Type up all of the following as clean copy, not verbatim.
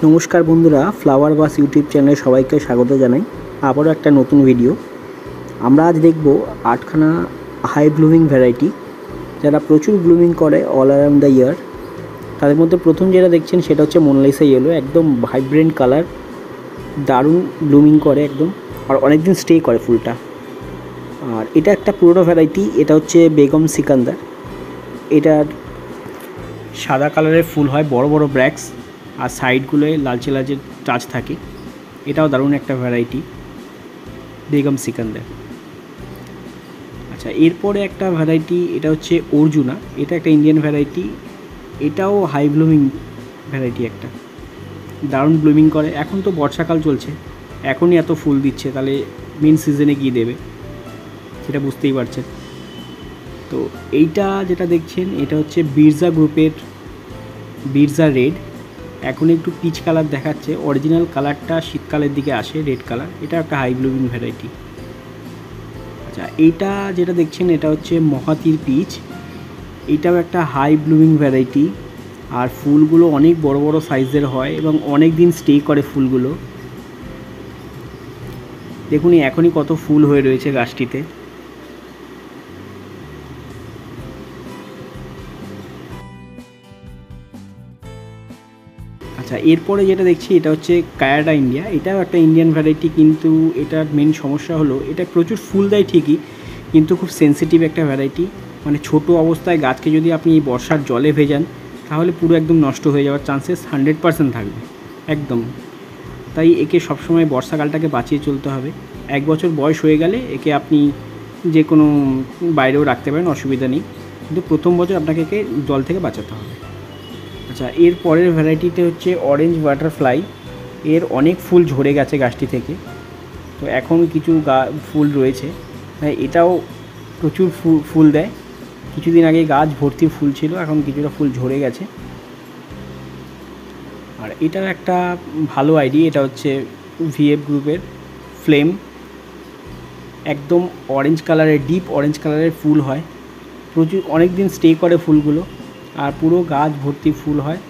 नमस्कार बंधुरा फ्लावर बास यूट्यूब चैनल सबाइके स्वागत जानाई आबारो एक नतून भिडियो। आमरा आज देखब 8खाना हाई ब्लुमिंग भ্যারাইটি যারা প্রচুর ব্লুমিং করে অল अराउंड द ইয়ার। তাদের মধ্যে প্রথম যেটা দেখছেন সেটা হচ্ছে মোনালিসা ইয়েলো, একদম ভাইব্রেন্ট কালার, দারুণ ব্লুমিং করে একদম, আর অনেক দিন স্টে করে ফুলটা। আর এটা একটা পুরনো ভ্যারাইটি, এটা হচ্ছে বেগম সিকান্দার। এটার সাদা কালারের ফুল হয়, বড় বড় ব্র্যাক্স, আর সাইডগুলোয় লালচে লালচে টাচ থাকে। এটাও দারুণ একটা ভ্যারাইটি বেগম সিকান্দার। আচ্ছা, এরপরে একটা ভ্যারাইটি, এটা হচ্ছে অর্জুনা। এটা একটা ইন্ডিয়ান ভ্যারাইটি, এটাও হাই ব্লুমিং ভ্যারাইটি, একটা দারুণ ব্লুমিং করে। এখন তো বর্ষাকাল চলছে, এখনই এত ফুল দিচ্ছে, তাহলে মেন সিজনে গিয়ে দেবে সেটা বুঝতেই পারছেন। তো এইটা যেটা দেখছেন এটা হচ্ছে বিরজা গ্রুপের বিরজা রেড। এখন একটু পিচ কালার দেখাচ্ছে, অরিজিনাল কালারটা শীতকালের দিকে আসে রেড কালার। এটা একটা হাই ব্লুমিং ভ্যারাইটি। আচ্ছা, এইটা যেটা দেখছেন এটা হচ্ছে মহাতির পিচ। এটাও একটা হাই ব্লুমিং ভ্যারাইটি, আর ফুলগুলো অনেক বড় বড় সাইজের হয় এবং অনেক দিন স্টে করে ফুলগুলো। দেখুন এখনই কত ফুল হয়ে রয়েছে গাছটিতে। আচ্ছা, এরপরে যেটা দেখছি এটা হচ্ছে কায়াডা ইন্ডিয়া। এটাও একটা ইন্ডিয়ান ভ্যারাইটি, কিন্তু এটার মেন সমস্যা হলো এটা প্রচুর ফুল দেয় ঠিকই, কিন্তু খুব সেন্সিটিভ একটা ভ্যারাইটি। মানে ছোট অবস্থায় গাছকে যদি আপনি এই বর্ষার জলে ভেজান তাহলে পুরো একদম নষ্ট হয়ে যাওয়ার চান্সেস 100% থাকবে একদম। তাই একে সবসময় বর্ষাকালটাকে বাঁচিয়ে চলতে হবে। 1 বছর বয়স হয়ে গেলে একে আপনি যে কোনো বাইরেও রাখতে পারেন, অসুবিধা নেই, কিন্তু প্রথম বছর আপনাকে একে জল থেকে বাঁচাতে হবে। আচ্ছা, এর পরের ভ্যারাইটিতে হচ্ছে অরেঞ্জ বাটারফ্লাই। এর অনেক ফুল ঝরে গেছে গাছটি থেকে, তো এখন কিছু ফুল রয়েছে। এটাও প্রচুর ফুল দেয়। কিছুদিন আগে গাছ ভর্তি ফুল ছিল, এখন কিছুটা ফুল ঝরে গেছে। আর এটার একটা ভালো আইডি, এটা হচ্ছে ভিএফ গ্রুপের ফ্লেম। একদম অরেঞ্জ কালারের, ডিপ অরেঞ্জ কালারের ফুল হয়, প্রচুর অনেক দিন স্টে করে ফুলগুলো, আর পুরো গাছ ভর্তি ফুল হয়।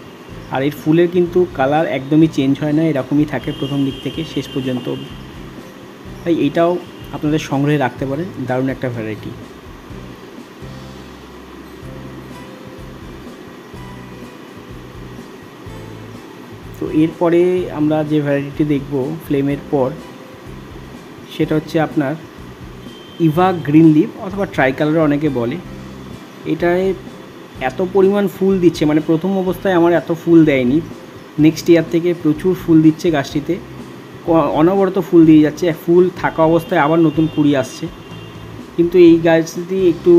আর এর ফুলের কিন্তু কালার একদমই চেঞ্জ হয় না, এরকমই থাকে প্রথম দিক থেকে শেষ পর্যন্ত। তাই এইটাও আপনাদের সংগ্রহে রাখতে পারেন, দারুণ একটা ভ্যারাইটি। তো এরপরে আমরা যে ভ্যারাইটিটি দেখব ফ্লেমের পর, সেটা হচ্ছে আপনার ইভা গ্রিন লিভ অথবা ট্রাই কালার অনেকে বলে। এটায় এত পরিমাণ ফুল দিচ্ছে, মানে প্রথম অবস্থায় আমার এত ফুল দেয়নি, নেক্সট ইয়ার থেকে প্রচুর ফুল দিচ্ছে গাছটিতে, অনবরত ফুল দিয়ে যাচ্ছে। ফুল থাকা অবস্থায় আবার নতুন কুড়ি আসছে। কিন্তু এই গাছটি একটু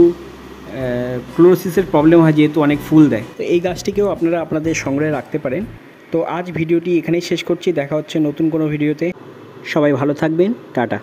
ক্লোরোসিসের প্রবলেম হয়, যেহেতু অনেক ফুল দেয়। তো এই গাছটিকেও আপনারা আপনাদের সংগ্রহে রাখতে পারেন। তো আজ ভিডিওটি এখানেই শেষ করছি, দেখা হচ্ছে নতুন কোনো ভিডিওতে। সবাই ভালো থাকবেন, টাটা।